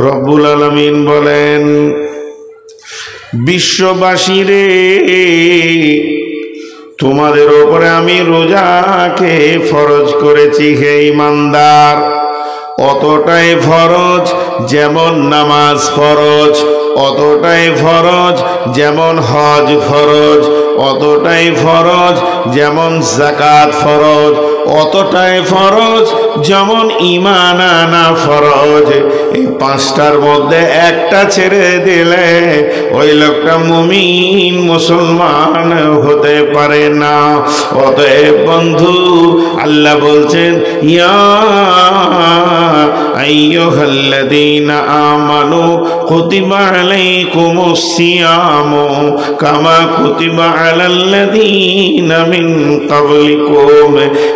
রব্বুল আলামিন বলেন, বিশ্ববাসী রে, তোমাদের উপরে আমি রোজাকে ফরজ করেছি হে ঈমানদার। অতটাই ফরজ যেমন নামাজ ফরজ, অতটাই ফরজ যেমন হজ ফরজ, অতটাই ফরজ যেমন যাকাত ফরজ, অতটাই ফরজ যেমন ঈমান আনা ফরজ। এই পাঁচটার মধ্যে একটা ছেড়ে দিলে ওই লোকটা মুমিন মুসলমান হতে পারে না। অতএব বন্ধু, আল্লাহ বলছেন, ইয়া আইয়ুহাল্লাযীনা আমানু কুতিবা আলাইকুমুস সিয়ামু কামা কুতিবা আলাল্লাযীনা মিন ক্বাবলিকুম।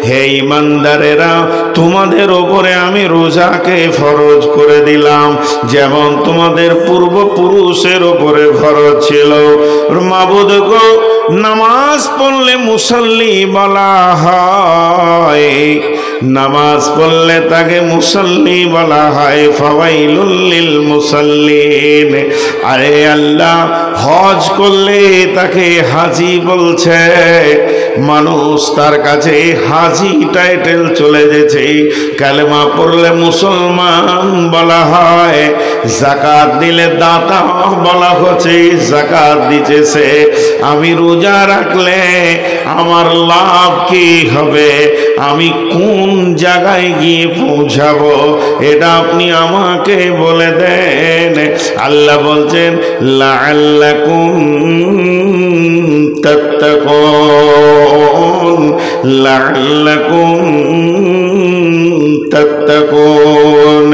হে ঈমানদারেরা, তোমাদের উপরে আমি রোজাকে ফরজ করে দিলাম যেমন তোমাদের পূর্বপুরুষের উপরে ফরজ ছিল। মাবুদ গো, নামাজ পড়লে মুসল্লি বলা হয়, নামাজ পড়লে তাকে মুসল্লি বলা হয়। ফাওয়াইলুল লিল মুসাল্লিন। আরে আল্লাহ, হজ করলে তাকে হাজি বলছে, মানুষ তার কাছে হাজি টাইটেল চলে গেছে। কালেমা পড়লে মুসলমান বলা হয়, যাকাত দিলে দাতা বলা হচ্ছে, যাকাত দিতেছে। আমি রোজা রাখলে আমার লাভ কি হবে, আমি কোন জায়গায় গিয়ে পৌঁছাবো, এটা আপনি আমাকে বলে দেন। আল্লাহ বলছেন, লাআল্লাকুম তাত্তাকুন, লাআল্লাকুম তাত্তাকুন।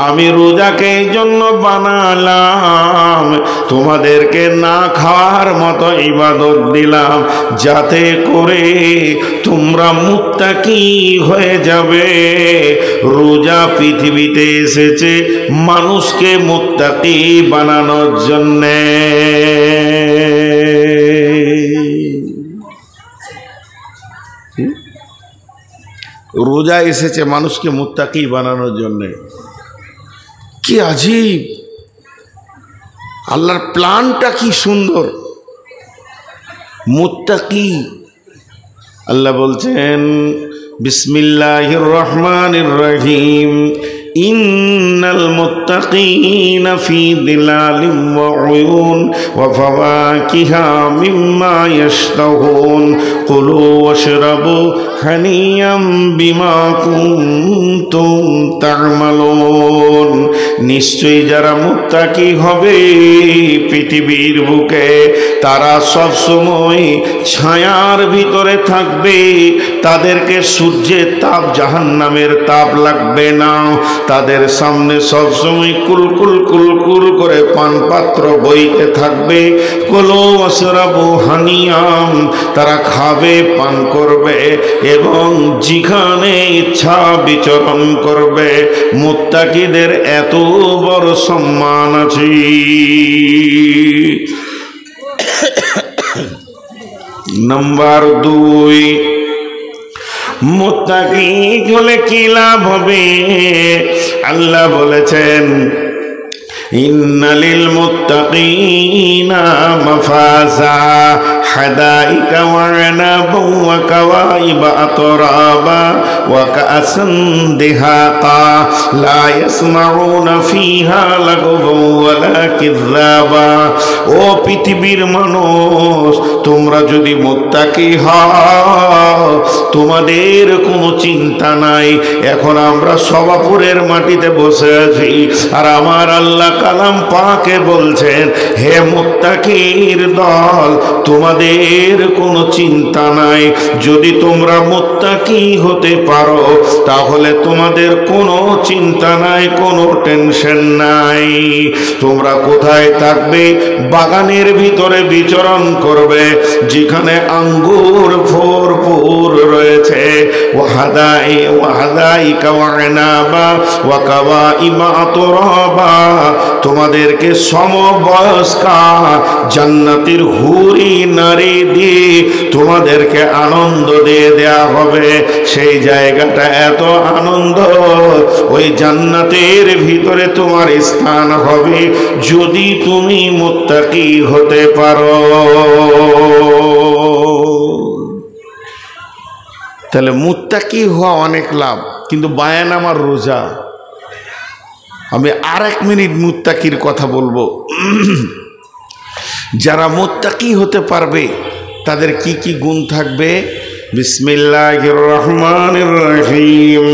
আমি রোজাকে এই জন্য বানালাম, তোমাদেরকে না খাওয়ার মতো ইবাদত দিলাম, যাতে করে তোমরা মুত্তাকি হয়ে যাবে। রোজা পৃথিবীতে এসেছে মানুষকে মুত্তাকি বানানোর জন্যে। রোজা এসেছে মানুষকে মুত্তাকি বানানোর জন্য। কি আজীব, আল্লাহর প্ল্যানটা কি সুন্দর। মুত্তাকি, আল্লাহ বলছেন, বিসমিল্লাহির রহমানির রহিম, ইন্নাল মুত্তাকিনা ফি দিলালিন ওয়া উয়ুন ওয়া ফাওয়াকিহা মিম্মা ইয়াশতাহুন কুলু ওয়াশরাবু হানিয়াম বিমা কুনতুম তা'মালুন। নিশ্চয়ই যারা মুত্তাকি হবে পৃথিবীর বুকে, তারা সব সময় ছায়ার ভিতরে থাকবে, তাদেরকে সূর্যের তাপ জাহান্নামের তাপ লাগবে না। তাদের সামনে সবসময় কুলকুল কুলকুল করে পান পাত্র বইতে থাকবে। কুলু ওয়াশরাবু হানিয়াম, তারা খাবে, পান করবে এবং যেখানে ইচ্ছা বিচরণ করবে। মুত্তাকিদের এত বড় সম্মান আছে। নাম্বার 2, মুত্তাকি হলে কি লাভ হবে? আল্লাহ বলেছেন, ইন্নালিল মুত্তাকিনা মাফাজা হাদাইকা ওয়া আনাবা ওয়া কাওয়াইবা আতরাবা ওয়া কাআসান দিহাকা লা ইয়াসমাউনা ফিহা লাগওয়া ওয়ালা কিযাবা। ও পৃথিবীর মানুষ, তোমরা যদি মুত্তাকি হও, তোমাদের কোনো চিন্তা নাই। এখন আমরা সভাপুরের মাটিতে বসে আছি, আর আমার আল্লাহ কালাম পাকে বলছেন, হে মুত্তাকির দল, তোমাদের কোনো চিন্তা নাই। যদি তোমরা মুত্তাকি হতে পারো, তাহলে তোমাদের কোনো চিন্তা নাই, কোনো টেনশন নাই। তোমরা কোথায় থাকবে? বাগানের ভিতরে বিচরণ করবে, যেখানে আঙ্গুর ভরপুর রয়েছে। ওয়াহাদাইকা ওয়া আনাবা ওয়া কাওয়াইবা আতরাবা, তোমাদেরকে সমবয়স্কা জান্নাতের হুরি নারী দিয়ে তোমাদেরকে আনন্দ দিয়ে দেয়া হবে। সেই জায়গাটা এত আনন্দ, ওই জান্নাতের ভিতরে তোমার স্থান হবে যদি তুমি মুত্তাকি হতে পারো। তাহলে মুত্তাকি হওয়া অনেক লাভ, কিন্তু বায়ান আমার রোজা। আমি আর 1 মিনিট মুত্তাকির কথা বলবো। যারা মুত্তাকি হতে পারবে তাদের কি কি গুণ থাকবে? বিসমিল্লাহির রহমানির রহিম।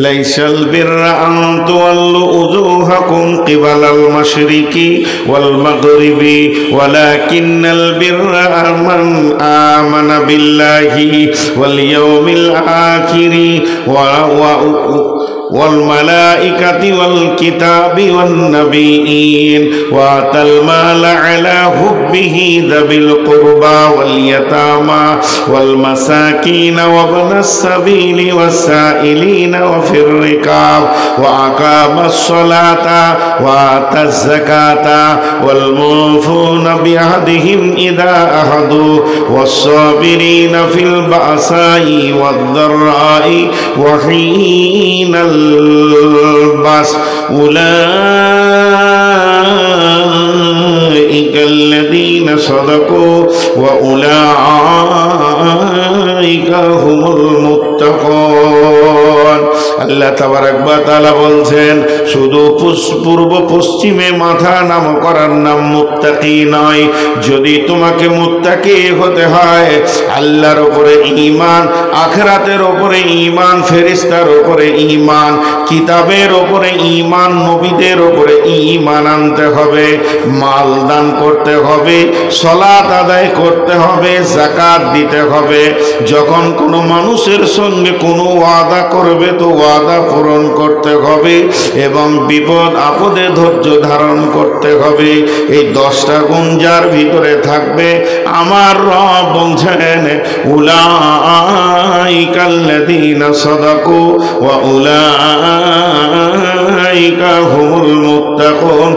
লাইসাল বিররা আন তুওয়াল্লু উজুহাকুম কিবালাল মাশরিকি ওয়াল মাগরিবি ওয়ালাকিন্নাল বিররা মান আমানা বিল্লাহি ওয়াল ইয়াউমিল আখিরি والملائكة والكتاب والنبيين وآتى المال على حبه ذوي القربى واليتامى والمساكين وابن السبيل والسائلين وفي الركاب وأقام الصلاة وآتى الزكاة والموفون بعهدهم إذا عاهدوا والصابرين في البأساء والضراء وحين البأس أولئك الذين صدقوا وأولئك هم المتقون। আল্লাহ তাবারক ওয়া তাআলা বলছেন শুধু পূর্ব পশ্চিমে মাথা নাম করার নাম মুত্তাকি নয়। যদি তোমাকে মুত্তাকি হতে হয়, আল্লাহর উপরে ঈমান, আখিরাতের উপরে ঈমান, ফেরেশতার উপরে ঈমান, কিতাবের উপরে ঈমান, নবীদের উপরে ঈমান আনতে হবে, মাল দান করতে হবে, সালাত আদায় করতে হবে, যাকাত দিতে হবে। যখন কোনো মানুষের সঙ্গে কোনো ওয়াদা করবে তো ওয়াদা পূরণ করতে হবে এবং বিপদ আপদে ধৈর্য ধারণ করতে হবে। এই 10টা গুণ যার ভিতরে থাকবে, আমার রব বলছেন উলাইকাল্লাযীনা সাদাকু ওয়া উলাইকা হুমুল মুত্তাকুন।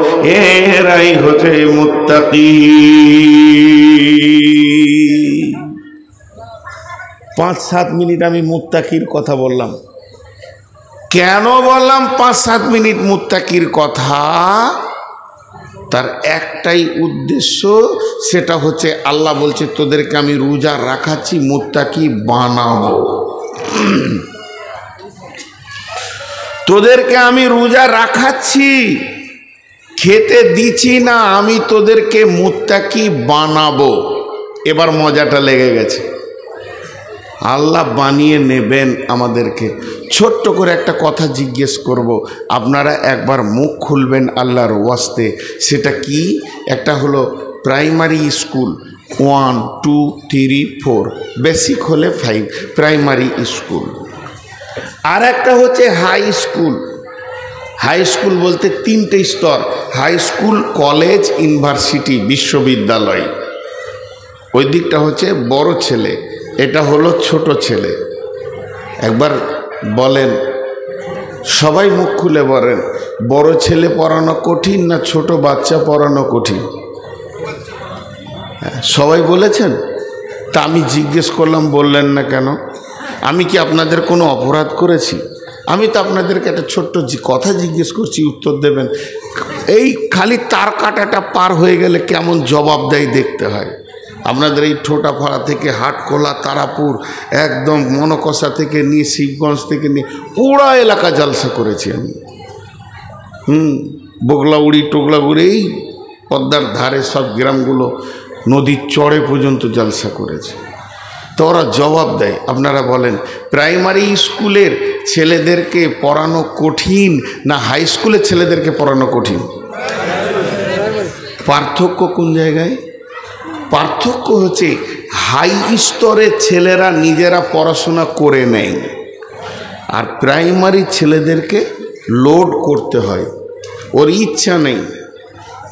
এরাই হচ্ছে মুত্তাকি। 5-7 মিনিট আমি মুত্তাকির কথা বললাম। কেন বললাম 5-7 মিনিট মুত্তাকির কথা? তার একটাই উদ্দেশ্য, সেটা হচ্ছে আল্লাহ বলছে তোদেরকে আমি রোজা রাখাচ্ছি, মুত্তাকি বানাবো। তোদেরকে আমি রোজা রাখাচ্ছি, খেতে দিচ্ছি না, আমি তোদেরকে মুত্তাকি বানাবো। এবার মজাটা লেগে গেছে। আল্লাহ বানিয়ে নেবেন আমাদেরকে। ছোট্ট করে একটা কথা জিজ্ঞেস করব, আপনারা একবার মুখ খুলবেন আল্লাহর ওয়াস্তে। সেটা কি? একটা হলো প্রাইমারি স্কুল 1, 2, 3, 4, বেসিক হলে 5, প্রাইমারি স্কুল। আর একটা হচ্ছে হাই স্কুল। হাই স্কুল বলতে 3টে স্তর: হাই স্কুল, কলেজ, ইউনিভার্সিটি, বিশ্ববিদ্যালয়। ওই দিকটা হচ্ছে বড় ছেলে, এটা হলো ছোট ছেলে। একবার বলেন, সবাই মুখ খুলে বলেন, বড় ছেলে পড়ানো কঠিন না ছোট বাচ্চা পড়ানো কঠিন? সবাই বলেছেন। তা আমি জিজ্ঞেস করলাম, বললেন না কেন? আমি কি আপনাদের কোনো অপরাধ করেছি? আমি তো আপনাদেরকে একটা ছোট্ট কথা জিজ্ঞেস করছি, উত্তর দেবেন। এই খালি তার কাটাটা পার হয়ে গেলে কেমন জবাব দেয় দেখতে হয়। আপনাদের এই ঠোঁটাপাড়া থেকে হাটখোলা, তারাপুর, একদম মনকষা থেকে নিয়ে শিবগঞ্জ থেকে নিয়ে পুরো এলাকা জালসা করেছি আমি। বগলাউড়ি টোগলাগুড়ি, এই পদ্মার ধারে সব গ্রামগুলো, নদীর চড়ে পর্যন্ত জালসা করেছে। তো ওরা জবাব দেয়। আপনারা বলেন, প্রাইমারি স্কুলের ছেলেদেরকে পড়ানো কঠিন না হাই স্কুলের ছেলেদেরকে পড়ানো কঠিন? পার্থক্য কোন জায়গায়? পার্থক্য হচ্ছে হাই স্তরের ছেলেরা নিজেরা পড়াশোনা করে নেয়, আর প্রাইমারি ছেলেদেরকে লোড করতে হয়। ওর ইচ্ছা নেই,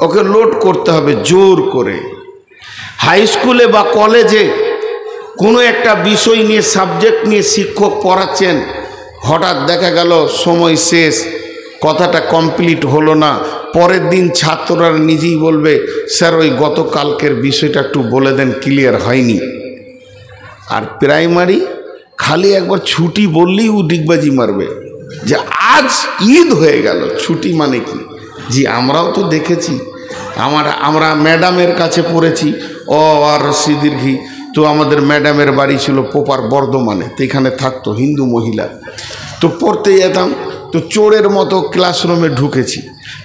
ওকে লোড করতে হবে জোর করে। হাই স্কুলে বা কলেজে কোনো একটা বিষয় নিয়ে, সাবজেক্ট নিয়ে শিক্ষক পড়াচ্ছেন, হঠাৎ দেখা গেল সময় শেষ, কথাটা কমপ্লিট হলো না, পরের দিন ছাত্ররা নিজেই বলবে, স্যার ওই গতকালকের বিষয়টা একটু বলে দেন, ক্লিয়ার হয়নি। আর প্রাইমারি খালি একবার ছুটি বললেই ও ডিগবাজি মারবে যে আজ ঈদ হয়ে গেল, ছুটি মানে কি। জি আমরাও তো দেখেছি, আমরা ম্যাডামের কাছে পড়েছি অ আর রস্যি দীর্ঘি। তো আমাদের ম্যাডামের বাড়ি ছিল পোপার বর্ধমানে, তো এখানে থাকতো হিন্দু মহিলা। তো পড়তে যেতাম, তো চোরের মতো ক্লাসরুমে ঢুকেছি।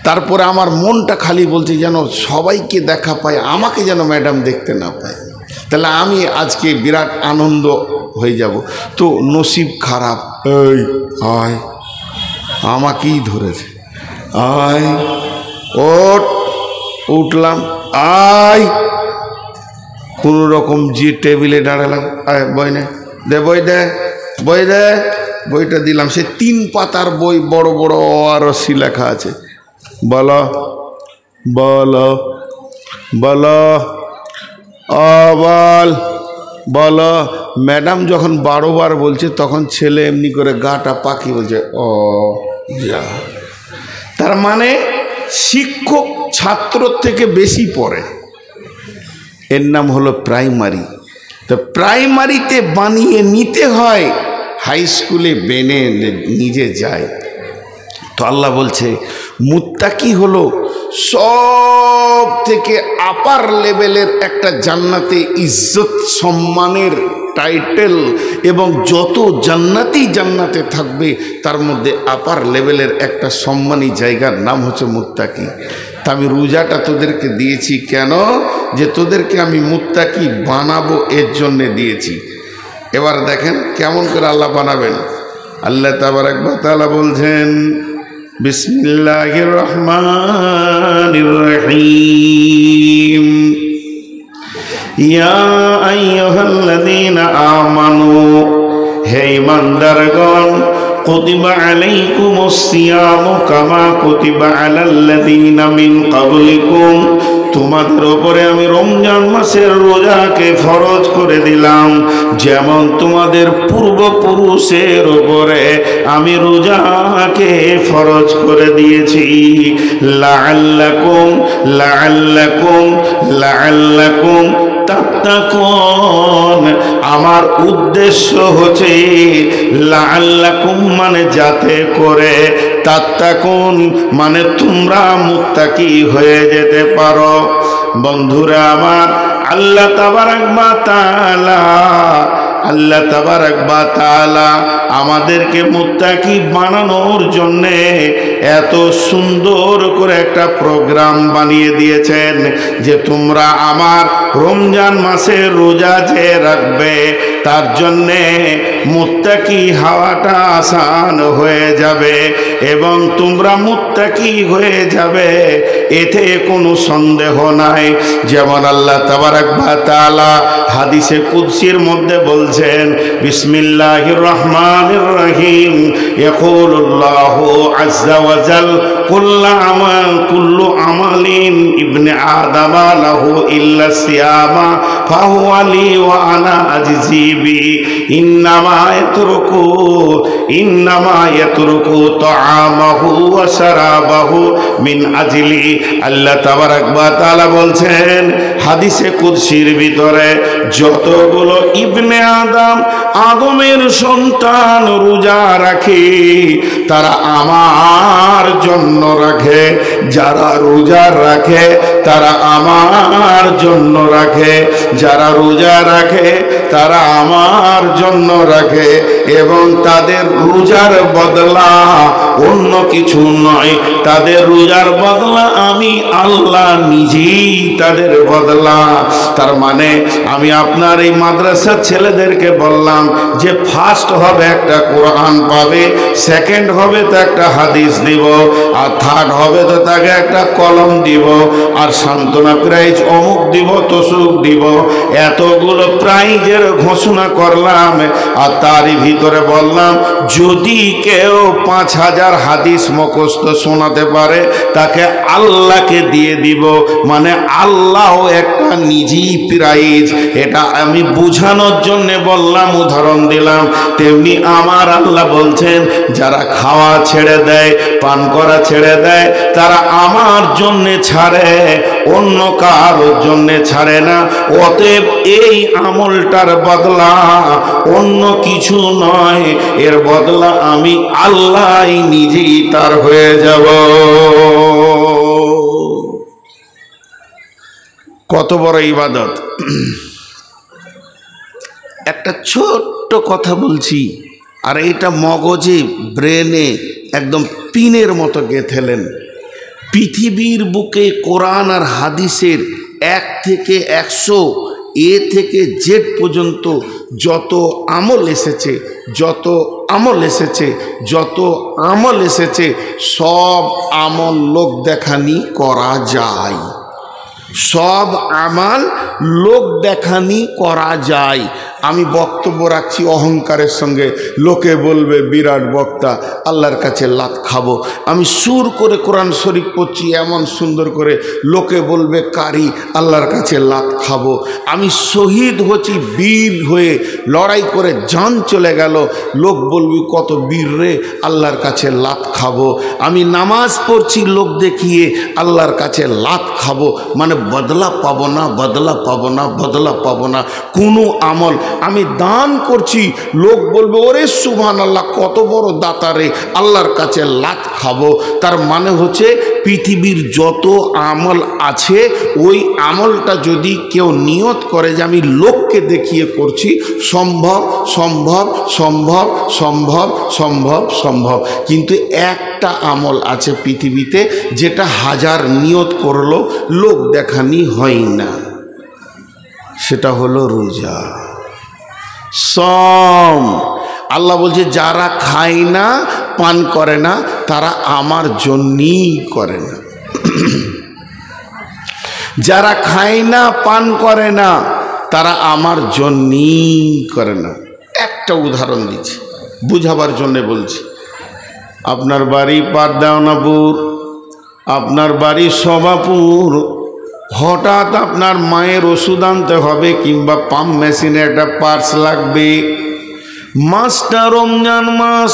তারপরে আমার মনটা খালি বলছে যেন সবাইকে দেখা পায়, আমাকে যেন ম্যাডাম দেখতে না পায়, তাহলে আমি আজকে বিরাট আনন্দ হয়ে যাব। তো নসিব খারাপ, এই আয়, আমাকেই ধরেছে, আয় ওঠ, উঠলাম, আয় কোনো রকম যে টেবিলে দাঁড়ালাম, আয় বই নে, দে বই, দে বই, দে বইটা দিলাম। সে 3 পাতার বই, বড় বড় আর রস্যি লেখা আছে, বলো বলো বলো বল বলো। ম্যাডাম যখন 12 বার বলছে তখন ছেলে এমনি করে গাটা পাকি বলছে ও যা। তার মানে শিক্ষক ছাত্র থেকে বেশি পড়ে, এর নাম হলো প্রাইমারি। তো প্রাইমারিতে বানিয়ে নিতে হয়, হাই স্কুলে বেনে নিজে যায়। তো আল্লাহ বলছে মুত্তাকি হলো সব থেকে আপার লেভেলের একটা জান্নাতে ইজ্জত সম্মানের টাইটেল, এবং যত জান্নাতে থাকবে তার মধ্যে আপার লেভেলের একটা সম্মানী জায়গার নাম হচ্ছে মুত্তাকি। তা আমি রোজাটা তোদেরকে দিয়েছি কেন? যে তোদেরকে আমি মুত্তাকি বানাবো, এর জন্যে দিয়েছি। এবার দেখেন কেমন করে আল্লাহ বানাবেন। আল্লাহ তাবারাক ওয়া তাআলা বলছেন বিসমিল্লাহির রহমানির রহিম, ইয়া আইয়ুহাল্লাযীনা আমানু, হে ঈমানদারগণ, কুতিবা আলাইকুমুস সিয়ামু কামা কুতিবা আলাল্লাযীনা মিন ক্বাবলিকুম, তোমাদের ওপরে আমি রমজান মাসের রোজাকে ফরজ করে দিলাম, যেমন তোমাদের পূর্বপুরুষের ওপরে আমি রোজাকে ফরজ করে দিয়েছি। লাআল্লাকুম লাআল্লাকুম লাআল্লাকুম তাত্তাকুন, আমার উদ্দেশ্য হচ্ছে লাআল্লাকুম মানে যাতে করে, তাত্তাকুন মানে তোমরা মুত্তাকি হয়ে যেতে পারো। বন্ধুরা আমার, আল্লাহ তাবারাক ওয়া তাআলা আমাদেরকে মুত্তাকি বানানোর জন্যে এত সুন্দর করে একটা প্রোগ্রাম বানিয়ে দিয়েছেন যে তোমরা আমার রমজান মাসে রোজা যে রাখবে তার জন্যে মুত্তাকি হওয়াটা আসান হয়ে যাবে, এবং তোমরা মুত্তাকি হয়ে যাবে, এতে কোনো সন্দেহ নাই। যেমন আল্লাহ তাবারাক ওয়া তাআলা হাদিসে কুদসির মধ্যে বলছেন বিসমিল্লাহির রহমানির রহিম, ইয়াকুলুল্লাহু আযজা ওয়া জাল কুল্লু আমালিন ইবনে আদামা লাহু ইল্লা সিয়ামা ফাহুয়া লি ওয়া আনা আজজি বি, ইন্নামা ইয়াতরুকু তাআমাহু ওয়া শারাবাহু মিন আজলি। আল্লাহ তাবারাক ওয়া তাআলা বলছেন হাদিসে কুদসির ভিতরে, যতগুলো ইবনে আদমের সন্তান রোজা রাখে তারা আমার জন্য রাখে, যারা রোজা রাখে তারা আমার জন্য রাখে, যারা রোজা রাখে তারা আমার জন্য রাখে, এবং তাদের রোজার বদলা অন্য কিছু নয়, তাদের রোজার বদলা আমি আল্লাহ নিজেই তাদের বদলা। তার মানে আমি আপনার এই মাদ্রাসার ছেলেদেরকে বললাম যে ফার্স্ট হবে একটা কোরআন পাবে, সেকেন্ড হবে তো একটা হাদিস দিব, আর থার্ড হবে তো তাকে একটা কলম দিব, আর সান্ত্বনা প্রাইজ অমুক দিব তসুক দিব, এতগুলো প্রাইজের ঘোষণা করলাম। আর তারই ভিতরে ভিতরে বললাম, যদি কেউ 5000 হাদিস মুখস্থ শোনাতে পারে তাকে আল্লাহকে দিয়ে দিব, মানে আল্লাহ একটা নিজেই প্রাইজ। এটা আমি বুঝানোর জন্য বললাম, উদাহরণ দিলাম। তেমনি আমার আল্লাহ বলছেন, যারা খাওয়া ছেড়ে দেয়, পান করা ছেড়ে দেয়, তারা আমার জন্যে ছাড়ে, অন্য কারোর জন্যে ছাড়ে না। অতএব এই আমলটার বদলা অন্য কিছু নয়, এর বদলা আমি আল্লাহ নিজেই তার হয়ে যাব। কত বড় ইবাদত! একটা ছোট্ট কথা বলছি, আর এইটা মগজে, ব্রেনে একদম পিনের মতো গেঁথেলেন। পৃথিবীর বুকে কোরআন আর হাদিসের 1 থেকে 100 এ থেকে জেড পর্যন্ত যত আমল এসেছে, যত আমল এসেছে, যত আমল এসেছে, সব আমল লোক দেখানি করা যায়। সব আমাল লোক দেখানি করা যায়। আমি বক্তব্য রাখছি অহংকারের সঙ্গে, লোকে বলবে বিরাট বক্তা, আল্লাহর কাছে লাত খাবো। আমি সুর করে কোরআন শরীফ পড়ছি এমন সুন্দর করে, লোকে বলবে কারি, আল্লাহর কাছে লাত খাবো। আমি শহীদ হচ্ছি, বীর হয়ে লড়াই করে জান চলে গেল, লোক বলবি কত বীর রে, আল্লাহর কাছে লাত খাবো। আমি নামাজ পড়ছি লোক দেখিয়ে, আল্লাহর কাছে লাত খাবো, মানে বদলা পাবো না, বদলা পাবো না, বদলা পাবো না কোনো আমল। আমি দান করছি, লোক বলবে ওরে সুবহানাল্লাহ, কত বড় দাতারে, আল্লাহর কাছে লাত খাবো। তার মানে হচ্ছে পৃথিবীর যত আমল আছে, ওই আমলটা যদি কেউ নিয়ত করে যে আমি লোককে দেখিয়ে করছি, সম্ভব সম্ভব সম্ভব সম্ভব সম্ভব সম্ভব। কিন্তু একটা আমল আছে পৃথিবীতে, যেটা 1000 নিয়ত করলো লোক দেখানি হয় না, সেটা হলো রোজা, সম। আল্লাহ বলছে, যারা খায় না, পান করে না, তারা আমার জন্যই করে না। যারা খায় না, পান করে না, তারা আমার জন্যই করে না। একটা উদাহরণ দিচ্ছি, বুঝাবার জন্যে বলছি। আপনার বাড়ি পারদাওনাপুর, আপনার বাড়ি সভাপুর, হঠাৎ আপনার মায়ের ওষুধ আনতে হবে, কিংবা পাম্প মেশিনে একটা পার্টস লাগবে। মাসটা রমজান মাস,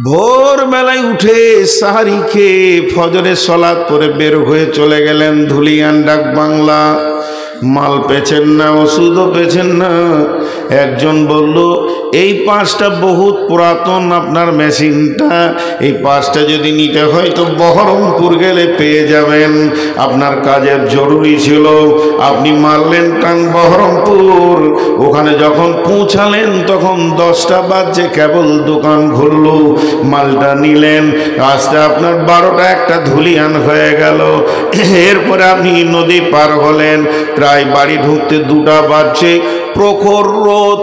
ভোরবেলায় উঠে সাহারি খেয়ে ফজরের সলাত করে বের হয়ে চলে গেলেন ধুলিয়ান ডাক বাংলা। মাল পেছেন না, ওষুধও পেছেন না। একজন বলল, এই পাঁচটা বহুত পুরাতন আপনার মেশিনটা, এই পাঁচটা যদি নিতে হয় তো বহরমপুর গেলে পেয়ে যাবেন, আপনার কাজের জরুরি ছিল। আপনি মারলেন টান বহরমপুর। ওখানে যখন পৌঁছালেন তখন 10টা বাজছে, কেবল দোকান খুলল। মালটা নিলেন, আস্তে আপনার 12টা 1টা ধুলিয়ান হয়ে গেল। এরপরে আপনি নদী পার হলেন, প্রায় বাড়ি ঢুকতে 2টা বাজছে। প্রখর রোদ,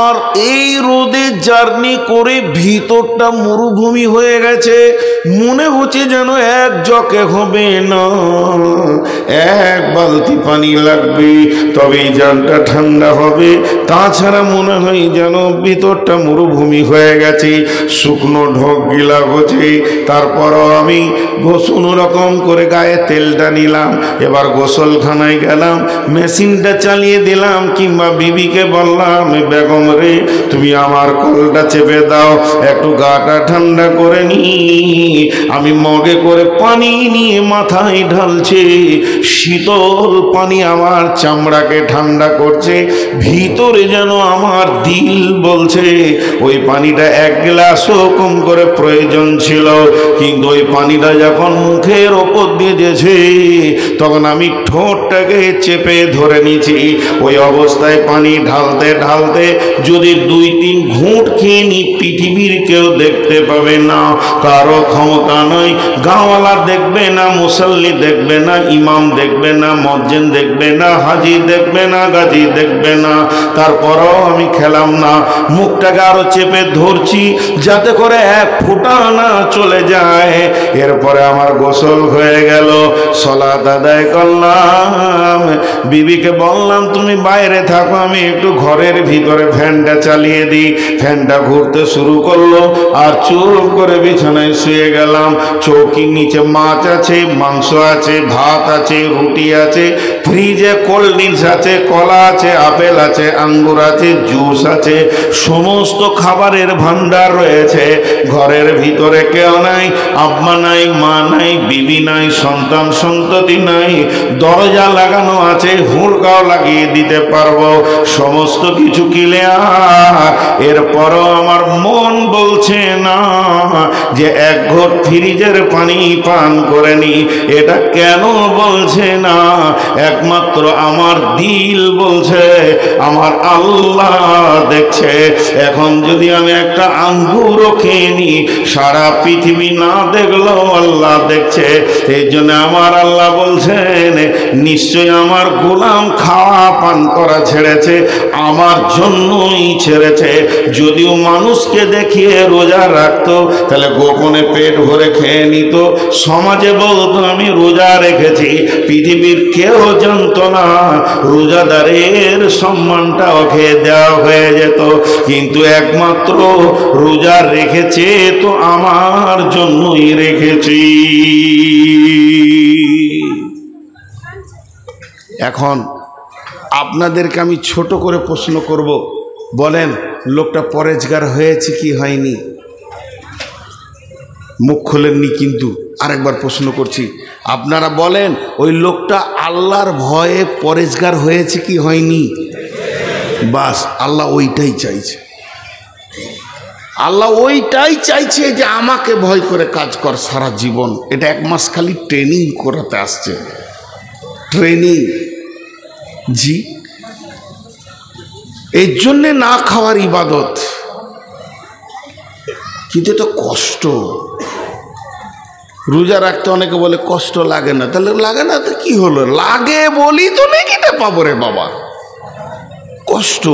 আর এই রোদে জার্নি করে ভিতরটা মরুভূমি হয়ে গেছে। মনে হচ্ছে যেন এক জকে হবে না, 1 বালতি পানি লাগবে তবেই জানটা ঠান্ডা হবে, তাছাড়া মনে হয় যেন ভিতরটা মরুভূমি হয়ে গেছে। শুকনো ঢোক গিলা হচ্ছে। তারপরও আমি কোনো রকম করে গায়ে তেলটা নিলাম, এবার গোসলখানায় গেলাম, মেশিনটা চালিয়ে দিলাম, কিংবা বিবিকে বললাম, বেগম রে তুমি আমার কলটা চেপে দাও, একটু গাটা ঠান্ডা করে নি। আমি মগে করে পানি নিয়ে মাথায় ঢালছে, শীতল পানি আমার চামড়াকে ঠান্ডা করছে। ভিতরে যেন আমার দিল বলছে ওই পানিটা 1 গ্লাসও কম করে প্রয়োজন ছিল, কিন্তু ওই পানিটা যখন মুখের ওপর দিয়ে যেছে, তখন আমি ঠোঁটটাকে চেপে ধরে নিয়েছি। ওই অবস্থায় পানি ঢালতে ঢালতে যদি 2-3 ঘুঁট খেয়ে নি, পৃথিবীর কেউ দেখতে পাবে না, কারো ক্ষমতা নয়। গাঁওয়ালা দেখবে না, মুসল্লি দেখবে না, ইমাম দেখবে না, মজ্জিন দেখবে না, হাজি দেখবে না, গাজী দেখবে না। তারপরও আমি খেলাম না, মুখটাকে আরো চেপে ধরছি যাতে করে 1 ফোঁটা না চলে যায়। এরপরে আমার গোসল হয়ে গেল, সালাত আদায় করলাম। বিবিকে বললাম, তুমি বাইরে থাকো, আমি একটু ঘরের ভিতরে করে ফ্যানটা চালিয়ে দিই। ফ্যানটা ঘুরতে শুরু করলো আর চুপ করে বিছানায় শুয়ে গেলাম। চৌকির নিচে মাছ আছে, মাংস আছে, ভাত আছে, রুটি আছে, ফ্রিজে কোল্ড ড্রিঙ্কস আছে, কলা আছে, আপেল আছে, আঙ্গুর আছে, জুস আছে, সমস্ত খাবারের ভান্ডার রয়েছে। ঘরের ভিতরে কেউ নাই, আব্বা নাই, মা নাই, বিবি নাই, সন্তান সন্ততি নাই। দরজা লাগানো আছে, হুড়কাও লাগিয়ে দিতে পারবো, সমস্ত কিছু ক্লিয়ার। এরপরও আমার মন বলছে না যে এক ঘট ফ্রিজের পানি পান করে নি। এটা কেন বলছে না? একমাত্র আমার দিল বলছে, আমার আল্লাহ দেখছে। এখন যদি আমি একটা আঙ্গুরও খেয়ে নি, সারা পৃথিবী না দেখলেও আল্লাহ দেখছে। এই জন্য আমার আল্লাহ বলছেন, নিশ্চয় আমার গোলাম খাওয়া পান করা ছেড়েছে, আমার জন্যই ছেড়েছে। যদিও মানুষকে দেখিয়ে রোজা রাখতো, তাহলে গোপনে পেট ভরে খেয়ে নিত, সমাজে বলতো আমি রোজা রেখেছি, পৃথিবীর কেউ জানতো না, রোজাদারের সম্মানটা ওকে দেওয়া হয়ে যেত। কিন্তু একমাত্র রোজা রেখেছে তো আমার জন্যই রেখেছি। এখন আপনাদেরকে আমি ছোট করে প্রশ্ন করব, বলেন লোকটা পরেজগার হয়েছে কি হয়নি? মুখ খোলেননি, কিন্তু আরেকবার প্রশ্ন করছি, আপনারা বলেন ওই লোকটা আল্লাহর ভয়ে পরেজগার হয়েছে কি হয়নি? বাস, আল্লাহ ওইটাই চাইছে। আল্লাহ ওইটাই চাইছে যে আমাকে ভয় করে কাজ কর সারা জীবন। এটা 1 মাস খালি ট্রেনিং করাতে আসছে, ট্রেনিং। জি, এর জন্যে না খাওয়ার ইবাদত, কিন্তু এটা কষ্ট। রোজা রাখতে অনেকে বলে কষ্ট লাগে না, তাহলে লাগে না তো কি হলো? লাগে বলি তো নেকিটা পাবো রে বাবা, কষ্ট।